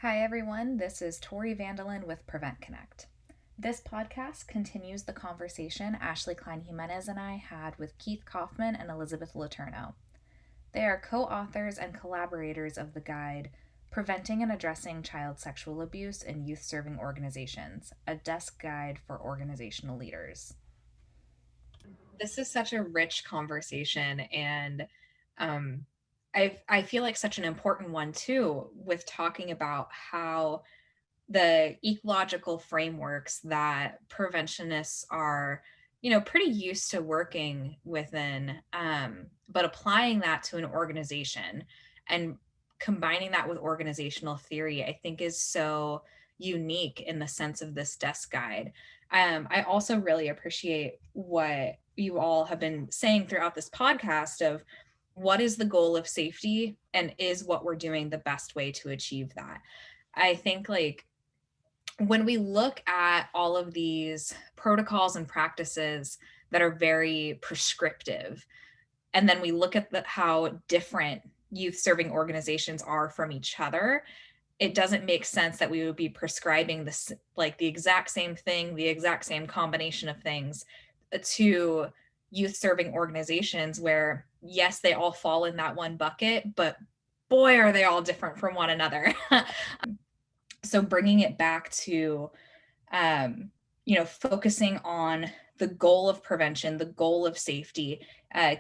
Hi, everyone. This is Tori Vandelin with Prevent Connect. This podcast continues the conversation Ashley Klein Jimenez and I had with Keith Kaufman and Elizabeth Letourneau. They are co authors and collaborators of the guide Preventing and Addressing Child Sexual Abuse in Youth Serving Organizations, a desk guide for organizational leaders. This is such a rich conversation, and um, I feel like such an important one too, with talking about how the ecological frameworks that preventionists are, pretty used to working within, but applying that to an organization and combining that with organizational theory, I think is so unique in the sense of this desk guide. I also really appreciate what you all have been saying throughout this podcast of what is the goal of safety and is what we're doing the best way to achieve that. I think like when we look at all of these protocols and practices that are very prescriptive, and then we look at how different youth serving organizations are from each other, it doesn't make sense that we would be prescribing this like the exact same thing, the exact same combination of things to youth serving organizations where yes, they all fall in that one bucket, but boy, are they all different from one another. So bringing it back to focusing on the goal of prevention, the goal of safety.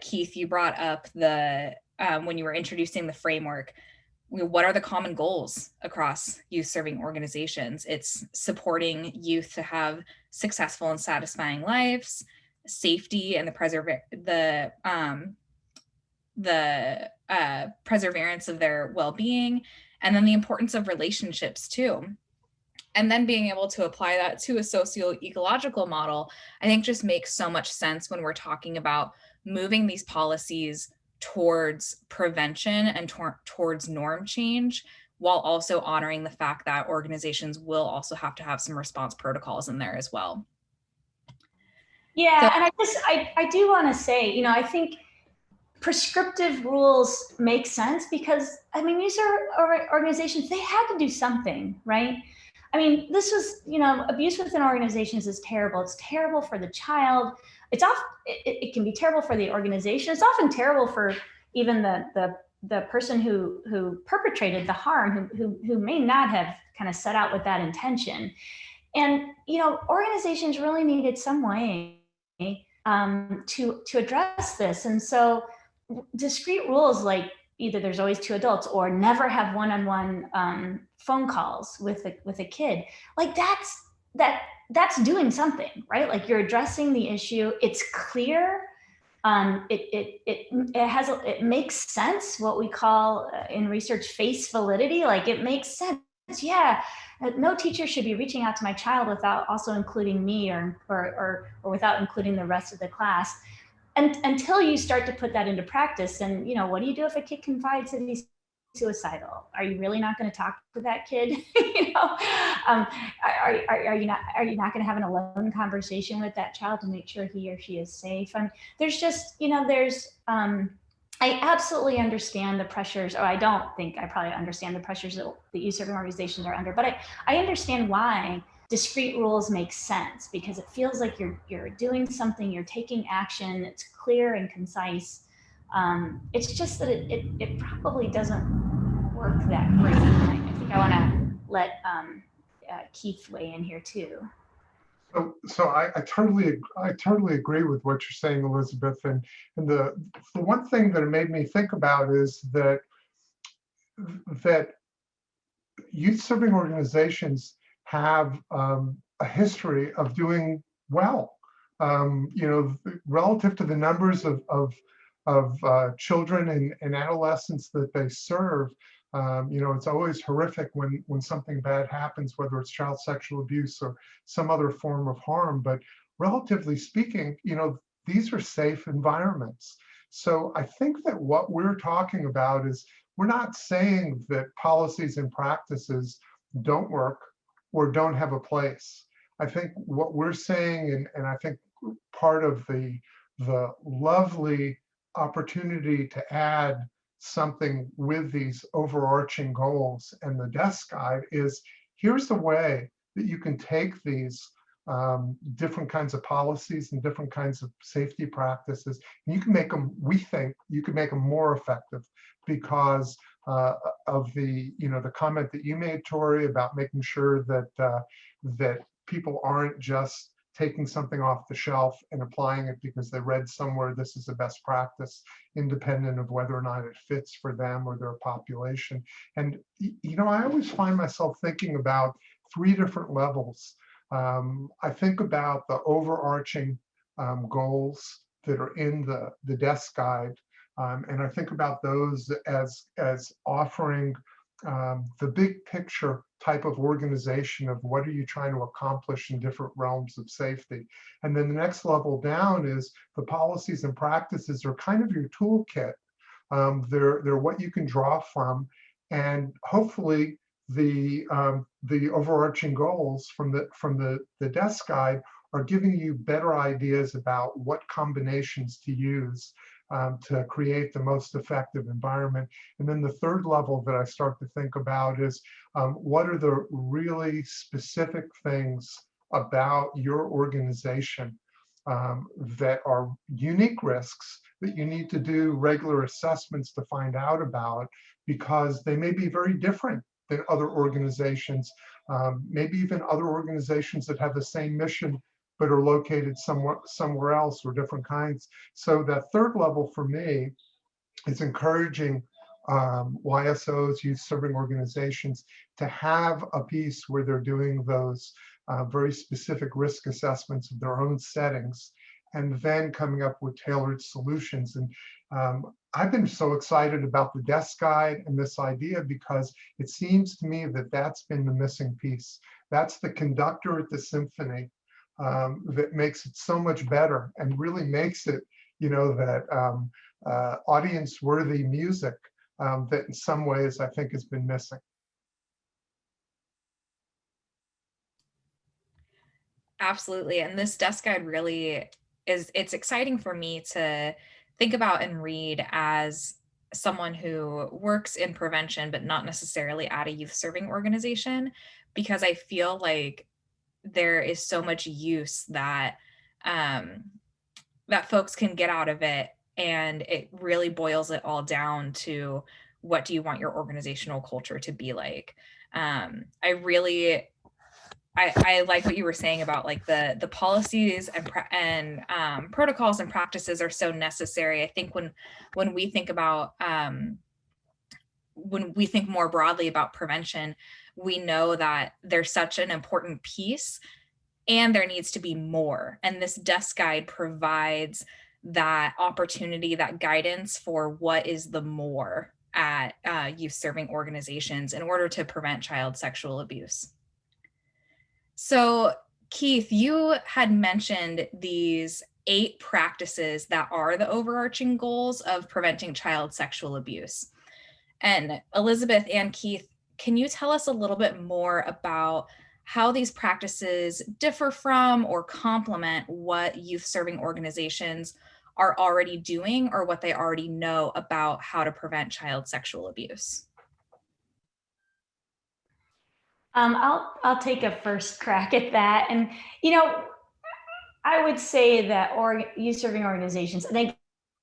Keith, you brought up the when you were introducing the framework, what are the common goals across youth serving organizations? It's supporting youth to have successful and satisfying lives, safety and the perseverance of their well-being, and then the importance of relationships too. And then being able to apply that to a socio-ecological model, I think just makes so much sense when we're talking about moving these policies towards prevention and towards norm change, while also honoring the fact that organizations will also have to have some response protocols in there as well. Yeah, and I do want to say, I think prescriptive rules make sense because, I mean, these are organizations, they had to do something, right? I mean, this was, abuse within organizations is terrible. It's terrible for the child. It can be terrible for the organization. It's often terrible for even the person who perpetrated the harm, who may not have kind of set out with that intention. And, organizations really needed some way to address this. And so discrete rules like either there's always two adults or never have one-on-one phone calls with a kid, like that's doing something, right? Like you're addressing the issue. It's clear. It makes sense, what we call in research face validity. Like it makes sense. Yeah, no teacher should be reaching out to my child without also including me or without including the rest of the class. And until you start to put that into practice, and what do you do if a kid confides that he's suicidal? Are you really not going to talk to that kid? Are you not going to have an alone conversation with that child to make sure he or she is safe? There's just I absolutely understand the pressures, or I don't think I probably understand the pressures that youth serving organizations are under, but I understand why discrete rules make sense, because it feels like you're doing something, you're taking action, it's clear and concise. It's just that it probably doesn't work that great. I think I want to let Keith weigh in here too. So I totally agree with what you're saying, Elizabeth. And the one thing that it made me think about is that youth serving organizations have a history of doing well. Relative to the numbers of children and adolescents that they serve. It's always horrific when something bad happens, whether it's child sexual abuse or some other form of harm. But relatively speaking, these are safe environments. So I think that what we're talking about is we're not saying that policies and practices don't work or don't have a place. I think what we're saying, and I think part of the lovely opportunity to add something with these overarching goals and the desk guide is, here's the way that you can take these different kinds of policies and different kinds of safety practices, and you can make them, we think, you can make them more effective because of the, the comment that you made, Tori, about making sure that that people aren't just taking something off the shelf and applying it because they read somewhere this is the best practice, independent of whether or not it fits for them or their population. And, I always find myself thinking about 3 different levels. I think about the overarching goals that are in the desk guide. And I think about those as offering the big picture type of organization of what are you trying to accomplish in different realms of safety. And then the next level down is the policies and practices are kind of your toolkit. They're what you can draw from, and hopefully the overarching goals from the desk guide are giving you better ideas about what combinations to use to create the most effective environment. And then the third level that I start to think about is what are the really specific things about your organization that are unique risks that you need to do regular assessments to find out about, because they may be very different than other organizations, maybe even other organizations that have the same mission but are located somewhere else, or different kinds. So that third level for me is encouraging YSOs, youth serving organizations, to have a piece where they're doing those very specific risk assessments of their own settings, and then coming up with tailored solutions. And I've been so excited about the desk guide and this idea because it seems to me that that's been the missing piece. That's the conductor at the symphony that makes it so much better and really makes it, that audience-worthy music that in some ways I think has been missing. Absolutely. And this desk guide really it's exciting for me to think about and read as someone who works in prevention, but not necessarily at a youth serving organization, because I feel like there is so much use that that folks can get out of it, and it really boils it all down to what do you want your organizational culture to be like. I like what you were saying about like the policies and protocols and practices are so necessary. I think when we think about when we think more broadly about prevention, we know that there's such an important piece, and there needs to be more. And this desk guide provides that opportunity, that guidance for what is the more at youth serving organizations in order to prevent child sexual abuse. So, Keith, you had mentioned these 8 practices that are the overarching goals of preventing child sexual abuse. And Elizabeth and Keith, can you tell us a little bit more about how these practices differ from or complement what youth serving organizations are already doing, or what they already know about how to prevent child sexual abuse? I'll take a first crack at that. And, I would say that youth serving organizations, and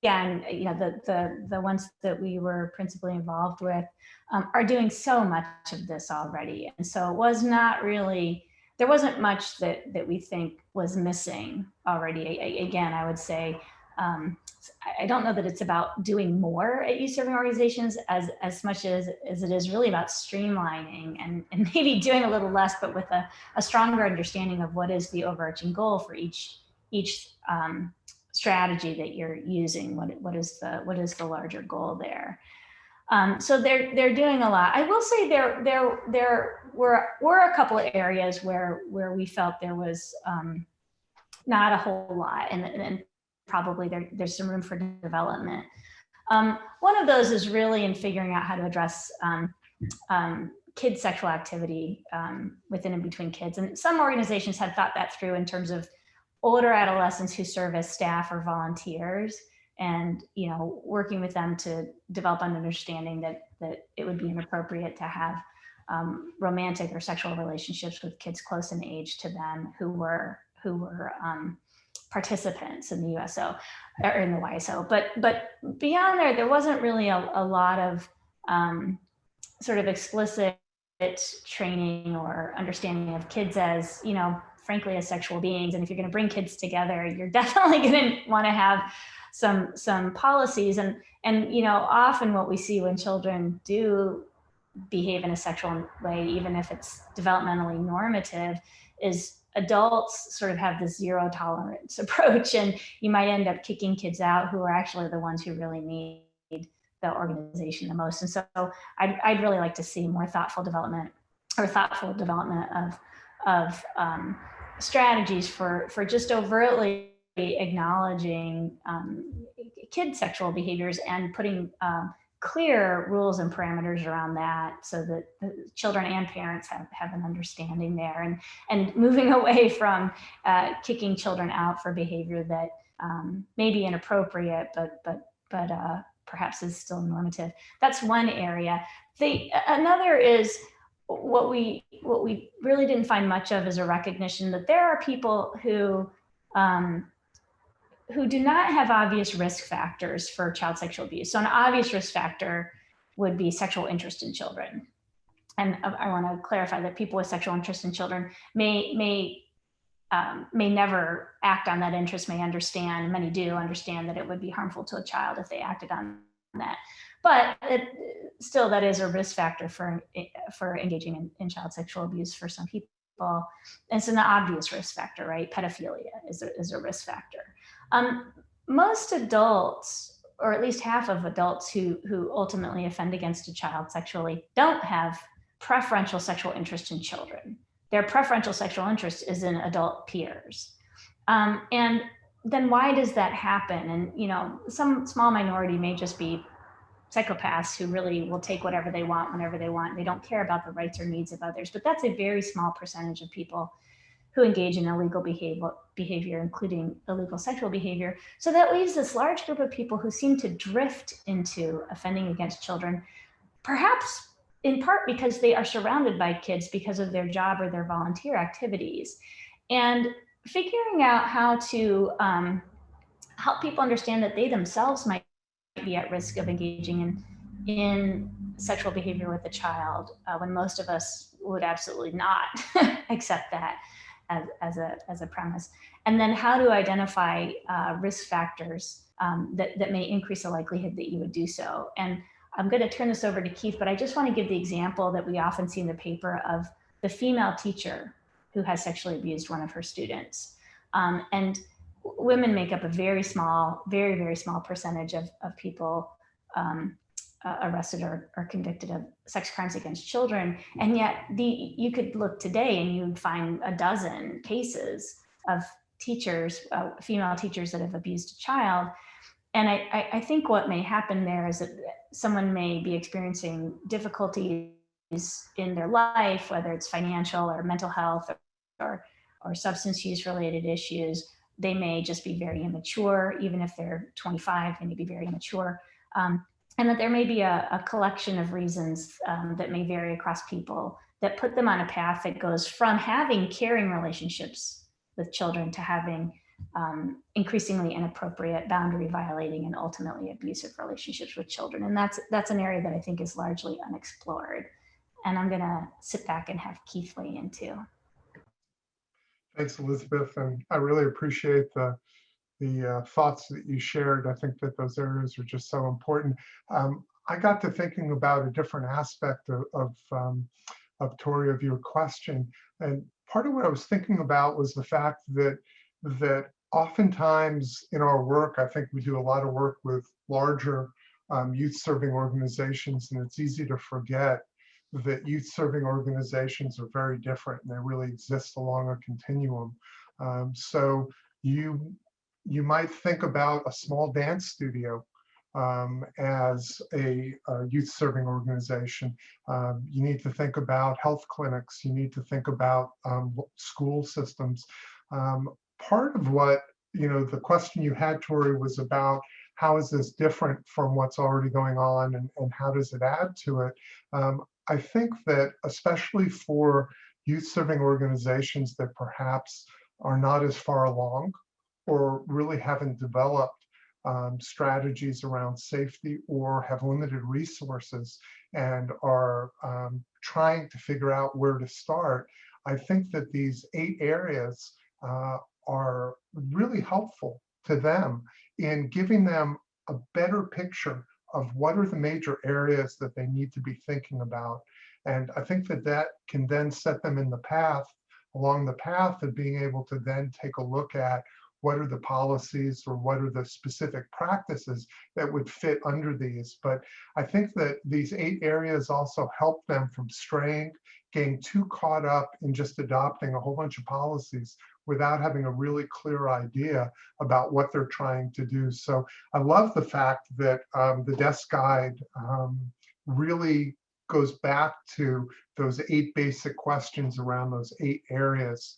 again, the ones that we were principally involved with are doing so much of this already. And so it was not really, there wasn't much that we think was missing already. Again, I would say, I don't know that it's about doing more at youth serving organizations as much as it is really about streamlining and maybe doing a little less, but with a stronger understanding of what is the overarching goal for each strategy that you're using. What is the larger goal there? So they're doing a lot. I will say there were a couple of areas where we felt there was not a whole lot, and probably there's some room for development. One of those is really in figuring out how to address kid sexual activity within and between kids. And some organizations have thought that through in terms of older adolescents who serve as staff or volunteers and working with them to develop an understanding that it would be inappropriate to have romantic or sexual relationships with kids close in age to them who were participants in the USO or in the YSO. But beyond there wasn't really a lot of sort of explicit training or understanding of kids as, frankly, as sexual beings. And if you're going to bring kids together, you're definitely going to want to have some policies. And often what we see when children do behave in a sexual way, even if it's developmentally normative, is adults sort of have this zero tolerance approach, and you might end up kicking kids out who are actually the ones who really need the organization the most. And so I'd really like to see more thoughtful development of strategies for just overtly acknowledging kid sexual behaviors and putting clear rules and parameters around that, so that the children and parents have an understanding there, and moving away from kicking children out for behavior that may be inappropriate, but perhaps is still normative. That's one area. Another is what we really didn't find much of is a recognition that there are people who do not have obvious risk factors for child sexual abuse. So an obvious risk factor would be sexual interest in children. And I want to clarify that people with sexual interest in children may never act on that interest, many do understand that it would be harmful to a child if they acted on that. But still, that is a risk factor for engaging in child sexual abuse for some people. And it's an obvious risk factor, right? Pedophilia is a risk factor. Most adults, or at least half of adults who ultimately offend against a child sexually, don't have preferential sexual interest in children. Their preferential sexual interest is in adult peers. And then why does that happen? And, some small minority may just be psychopaths who really will take whatever they want whenever they want. They don't care about the rights or needs of others, but that's a very small percentage of people who engage in illegal behavior, including illegal sexual behavior. So that leaves this large group of people who seem to drift into offending against children, perhaps in part because they are surrounded by kids because of their job or their volunteer activities. And figuring out how to help people understand that they themselves might be at risk of engaging in sexual behavior with a child, when most of us would absolutely not accept that as a premise. And then how to identify risk factors that may increase the likelihood that you would do so. And I'm going to turn this over to Keith, but I just want to give the example that we often see in the paper of the female teacher who has sexually abused one of her students. And women make up a very, very small percentage of people arrested or convicted of sex crimes against children. And yet you could look today and you'd find a dozen cases of teachers, female teachers that have abused a child. And I think what may happen there is that someone may be experiencing difficulties in their life, whether it's financial or mental health or substance use related issues. They may just be very immature, even if they're 25, they may be very immature. And that there may be a collection of reasons that may vary across people that put them on a path that goes from having caring relationships with children to having increasingly inappropriate, boundary violating, and ultimately abusive relationships with children. And that's an area that I think is largely unexplored. And I'm gonna sit back and have Keith weigh in too. Thanks, Elizabeth. And I really appreciate the thoughts that you shared. I think that those areas are just so important. I got to thinking about a different aspect of Tori, of your question. And part of what I was thinking about was the fact that oftentimes in our work, I think we do a lot of work with larger youth-serving organizations, and it's easy to forget that youth-serving organizations are very different, and they really exist along a continuum. So you might think about a small dance studio as a youth-serving organization. You need to think about health clinics. You need to think about school systems. Part of what, the question you had, Tori, was about how is this different from what's already going on, and how does it add to it? I think that especially for youth serving organizations that perhaps are not as far along or really haven't developed strategies around safety or have limited resources and are trying to figure out where to start, I think that these 8 areas are really helpful to them in giving them a better picture of what are the major areas that they need to be thinking about. And I think that that can then set them in the path, along the path of being able to then take a look at what are the policies or what are the specific practices that would fit under these. But I think that these 8 areas also help them from straying, getting too caught up in just adopting a whole bunch of policies without having a really clear idea about what they're trying to do. So I love the fact that the desk guide really goes back to those 8 basic questions around those 8 areas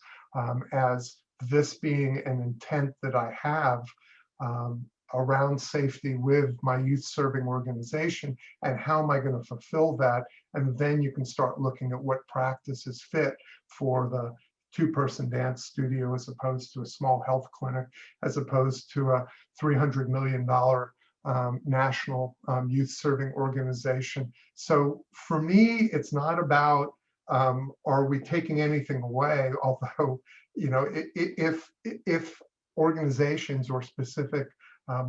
as this being an intent that I have around safety with my youth serving organization, and how am I going to fulfill that? And then you can start looking at what practices fit for the 2-person dance studio, as opposed to a small health clinic, as opposed to a $300 million national youth serving organization. So for me, it's not about are we taking anything away, although if organizations or specific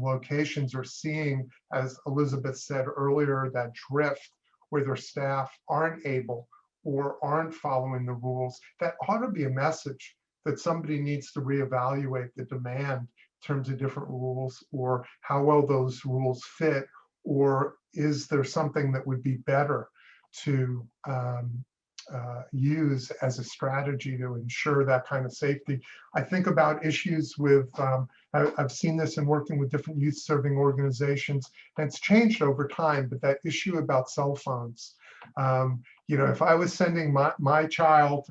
locations are seeing, as Elizabeth said earlier, that drift where their staff aren't able or aren't following the rules, that ought to be a message that somebody needs to reevaluate the demand in terms of different rules, or how well those rules fit, or is there something that would be better to use as a strategy to ensure that kind of safety. I think about issues with, I've seen this in working with different youth serving organizations, and it's changed over time, but that issue about cell phones. If I was sending my child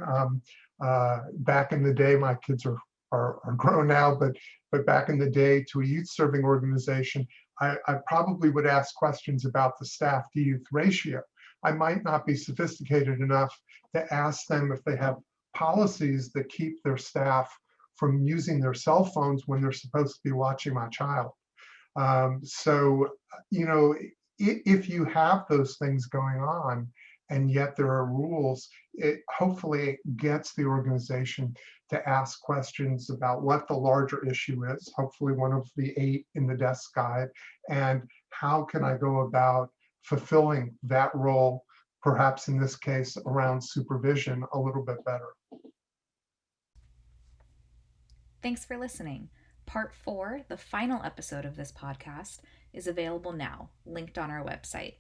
back in the day, my kids are grown now, but back in the day, to a youth serving organization, I probably would ask questions about the staff to youth ratio. I might not be sophisticated enough to ask them if they have policies that keep their staff from using their cell phones when they're supposed to be watching my child. If you have those things going on, and yet there are rules, it hopefully gets the organization to ask questions about what the larger issue is, hopefully one of the 8 in the desk guide, and how can I go about fulfilling that role, perhaps in this case around supervision, a little bit better. Thanks for listening. Part 4, the final episode of this podcast, is available now, linked on our website.